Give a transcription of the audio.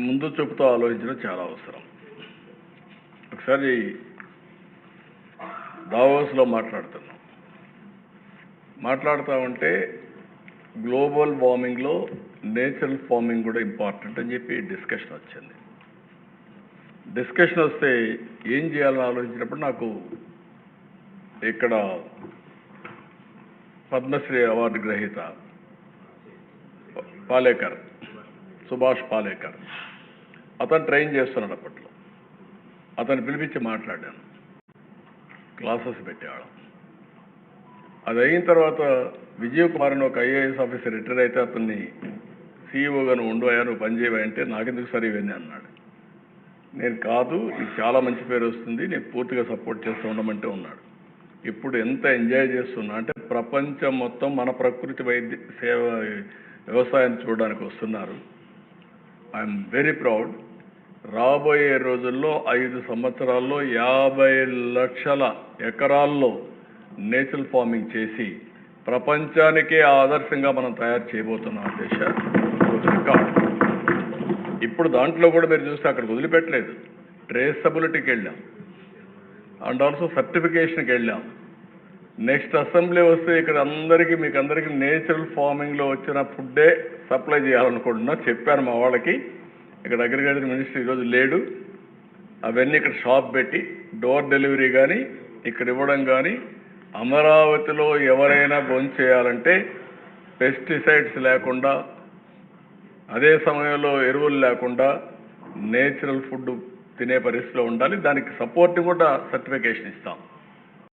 ముందు చూపుతో ఆలోచించడం చాలా అవసరం. ఒకసారి దావోస్లో మాట్లాడుతూ ఉంటే గ్లోబల్ వార్మింగ్లో నేచురల్ ఫార్మింగ్ కూడా ఇంపార్టెంట్ అని చెప్పి డిస్కషన్ వచ్చింది. డిస్కషన్ వస్తే ఏం చేయాలని ఆలోచించినప్పుడు నాకు ఇక్కడ పద్మశ్రీ అవార్డు గ్రహీత పాలేకర్, సుభాష్ పాలేకర్, అతను ట్రైన్ చేస్తున్నాడు. అప్పట్లో అతను పిలిపించి మాట్లాడాను, క్లాసెస్ పెట్టేవాళ్ళం. అది అయిన తర్వాత విజయ్ కుమార్ అని ఒక ఐఏఎస్ ఆఫీసర్ రిటైర్ అయితే అతన్ని సీఈఓగా నువ్వు ఉండవా, నువ్వు పనిచేయవా అంటే నాకెందుకు సరే ఇవన్నీ అన్నాడు. నేను కాదు, నీకు చాలా మంచి పేరు వస్తుంది, నేను పూర్తిగా సపోర్ట్ చేస్తూ ఉండమంటే ఉన్నాడు. ఇప్పుడు ఎంత ఎంజాయ్ చేస్తున్నా అంటే ప్రపంచం మొత్తం మన ప్రకృతి వైద్య సేవ వ్యవసాయాన్ని చూడడానికి వస్తున్నారు. I'm very proud. రాబోయే రోజుల్లో 5 సంవత్సరాల్లో 50 లక్షల ఎకరాల్లో నేచురల్ ఫార్మింగ్ చేసి ప్రపంచానికే ఆదర్శంగా మనం తయారు చేయబోతున్నాం. దేశ రికార్డ్. ఇప్పుడు దాంట్లో కూడా మీరు చూస్తే అక్కడికి వదిలిపెట్టలేదు, ట్రేసబిలిటీకి వెళ్ళాం అండ్ ఆల్సో సర్టిఫికేషన్కి వెళ్ళాం. నెక్స్ట్ అసెంబ్లీ వస్తే ఇక్కడ మీకు అందరికీ నేచురల్ ఫార్మింగ్లో వచ్చిన ఫుడ్డే సప్లై చేయాలనుకుంటున్నా. చెప్పాను మా వాళ్ళకి, ఇక్కడ అగ్రికల్చర్ మినిస్టర్ ఈరోజు లేడు, అవన్నీ ఇక్కడ షాప్ పెట్టి డోర్ డెలివరీ కానీ ఇక్కడ ఇవ్వడం కానీ, అమరావతిలో ఎవరైనా భోంచేయాలంటే పెస్టిసైడ్స్ లేకుండా, అదే సమయంలో ఎరువులు లేకుండా నేచురల్ ఫుడ్ తినే పరిస్థితిలో ఉండాలి. దానికి సపోర్ట్ కూడా సర్టిఫికేషన్ ఇస్తాం.